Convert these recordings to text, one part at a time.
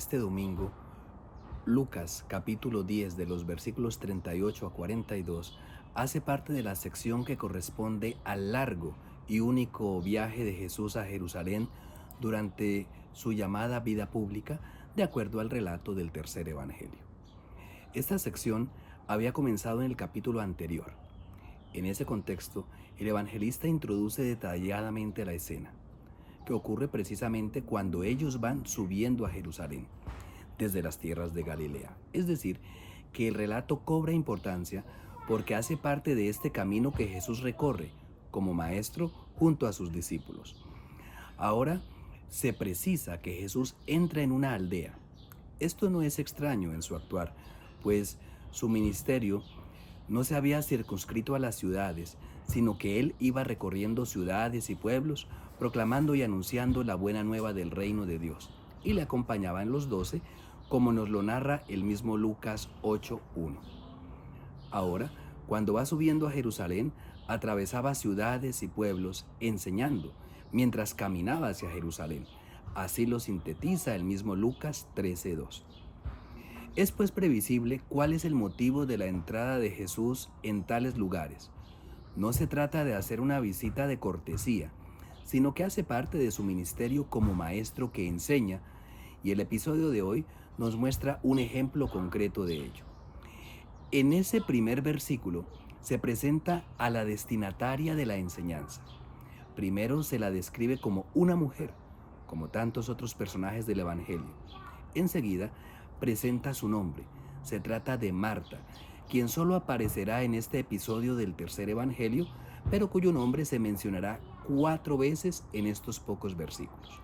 este domingo, Lucas capítulo 10 de los versículos 38 a 42 hace parte de la sección que corresponde al largo y único viaje de Jesús a Jerusalén durante su llamada vida pública, de acuerdo al relato del tercer evangelio. Esta sección había comenzado en el capítulo anterior. En ese contexto, el evangelista introduce detalladamente la escena, que ocurre precisamente cuando ellos van subiendo a Jerusalén, desde las tierras de Galilea. Es decir, que el relato cobra importancia porque hace parte de este camino que Jesús recorre como maestro junto a sus discípulos. Ahora se precisa que Jesús entra en una aldea. Esto no es extraño en su actuar, pues su ministerio no se había circunscrito a las ciudades, sino que él iba recorriendo ciudades y pueblos, proclamando y anunciando la buena nueva del reino de Dios. Y le acompañaban los 12, como nos lo narra el mismo Lucas 8:1. Ahora, cuando va subiendo a Jerusalén, atravesaba ciudades y pueblos enseñando, mientras caminaba hacia Jerusalén. Así lo sintetiza el mismo Lucas 13:2. Es pues previsible cuál es el motivo de la entrada de Jesús en tales lugares. No se trata de hacer una visita de cortesía, sino que hace parte de su ministerio como maestro que enseña, y el episodio de hoy nos muestra un ejemplo concreto de ello. En ese primer versículo se presenta a la destinataria de la enseñanza. Primero se la describe como una mujer, como tantos otros personajes del Evangelio. Enseguida presenta su nombre. Se trata de Marta, quien solo aparecerá en este episodio del tercer evangelio, pero cuyo nombre se mencionará 4 veces en estos pocos versículos.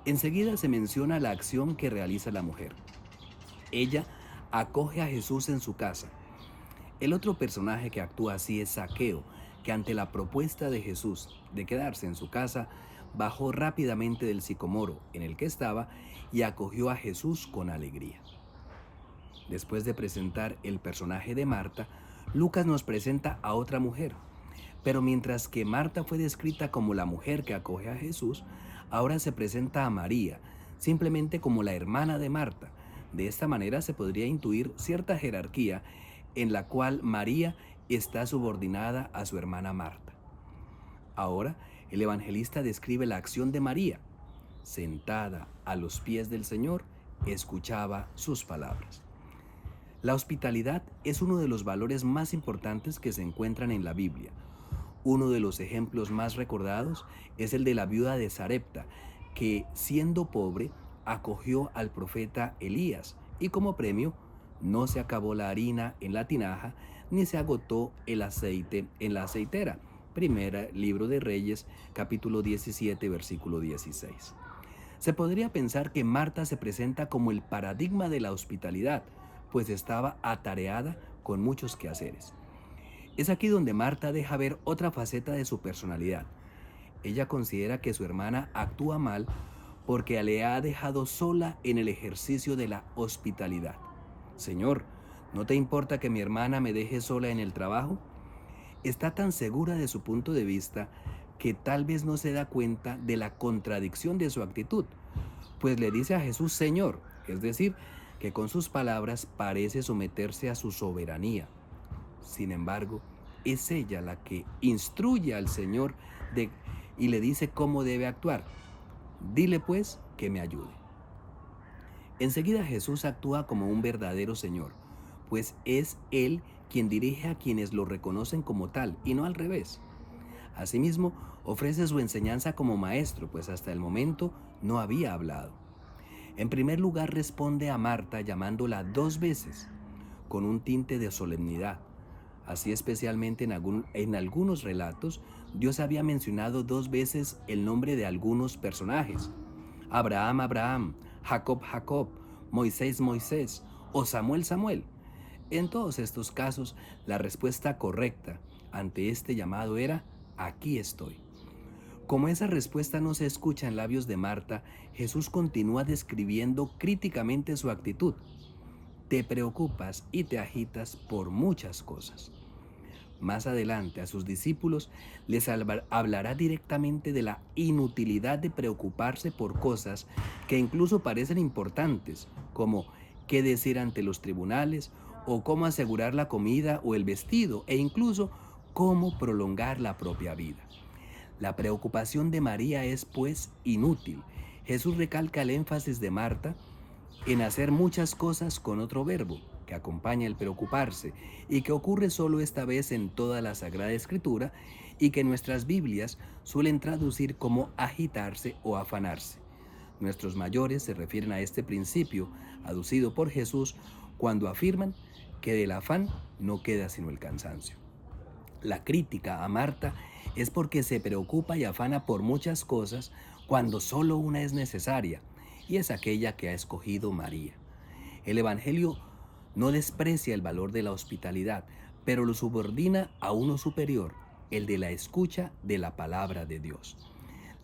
Enseguida se menciona la acción que realiza la mujer. Ella acoge a Jesús en su casa. El otro personaje que actúa así es Zaqueo, que ante la propuesta de Jesús de quedarse en su casa, bajó rápidamente del sicomoro en el que estaba y acogió a Jesús con alegría. Después de presentar el personaje de Marta, Lucas nos presenta a otra mujer. Pero mientras que Marta fue descrita como la mujer que acoge a Jesús, ahora se presenta a María, simplemente como la hermana de Marta. De esta manera se podría intuir cierta jerarquía en la cual María está subordinada a su hermana Marta. Ahora, el evangelista describe la acción de María. Sentada a los pies del Señor, escuchaba sus palabras. La hospitalidad es uno de los valores más importantes que se encuentran en la Biblia. Uno de los ejemplos más recordados es el de la viuda de Sarepta, que, siendo pobre, acogió al profeta Elías y como premio no se acabó la harina en la tinaja ni se agotó el aceite en la aceitera. Primer libro de Reyes, capítulo 17, versículo 16. Se podría pensar que Marta se presenta como el paradigma de la hospitalidad, pues estaba atareada con muchos quehaceres. Es aquí donde Marta deja ver otra faceta de su personalidad. Ella considera que su hermana actúa mal porque le ha dejado sola en el ejercicio de la hospitalidad. Señor, ¿no te importa que mi hermana me deje sola en el trabajo? Está tan segura de su punto de vista que tal vez no se da cuenta de la contradicción de su actitud, pues le dice a Jesús Señor, es decir, que con sus palabras parece someterse a su soberanía. Sin embargo, es ella la que instruye al Señor y le dice cómo debe actuar. Dile pues que me ayude. Enseguida Jesús actúa como un verdadero Señor, pues es Él quien dirige a quienes lo reconocen como tal y no al revés. Asimismo, ofrece su enseñanza como maestro, pues hasta el momento no había hablado. En primer lugar responde a Marta llamándola 2 veces, con un tinte de solemnidad. Así especialmente en algunos relatos, Dios había mencionado 2 veces el nombre de algunos personajes. Abraham, Abraham, Jacob, Jacob, Moisés, Moisés o Samuel, Samuel. En todos estos casos, la respuesta correcta ante este llamado era: aquí estoy. Como esa respuesta no se escucha en labios de Marta, Jesús continúa describiendo críticamente su actitud. Te preocupas y te agitas por muchas cosas. más adelante a sus discípulos, les hablará directamente de la inutilidad de preocuparse por cosas que incluso parecen importantes, como qué decir ante los tribunales, o cómo asegurar la comida o el vestido, e incluso cómo prolongar la propia vida. La preocupación de María es, pues, inútil. Jesús recalca el énfasis de Marta en hacer muchas cosas con otro verbo, que acompaña el preocuparse, y que ocurre solo esta vez en toda la Sagrada Escritura, y que nuestras Biblias suelen traducir como agitarse o afanarse. Nuestros mayores se refieren a este principio, aducido por Jesús, cuando afirman que del afán no queda sino el cansancio. La crítica a Marta es porque se preocupa y afana por muchas cosas cuando solo una es necesaria, y es aquella que ha escogido María. El Evangelio no desprecia el valor de la hospitalidad, pero lo subordina a uno superior, el de la escucha de la palabra de Dios.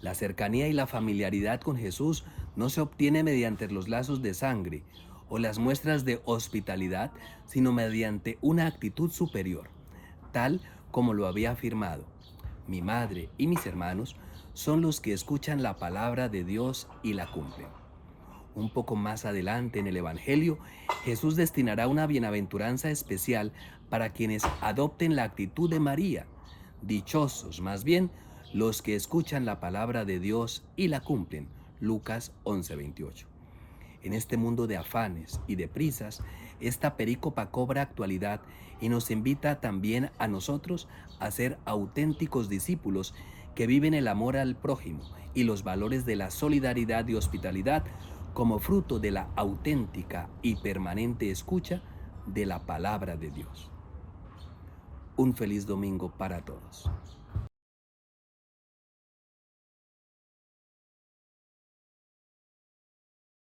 La cercanía y la familiaridad con Jesús no se obtiene mediante los lazos de sangre o las muestras de hospitalidad, sino mediante una actitud superior, tal como lo había afirmado: mi madre y mis hermanos son los que escuchan la palabra de Dios y la cumplen. Un poco más adelante en el Evangelio, Jesús destinará una bienaventuranza especial para quienes adopten la actitud de María. Dichosos, más bien, los que escuchan la palabra de Dios y la cumplen. Lucas 11:28. En este mundo de afanes y de prisas, esta perícopa cobra actualidad y nos invita también a nosotros a ser auténticos discípulos que viven el amor al prójimo y los valores de la solidaridad y hospitalidad como fruto de la auténtica y permanente escucha de la palabra de Dios. Un feliz domingo para todos.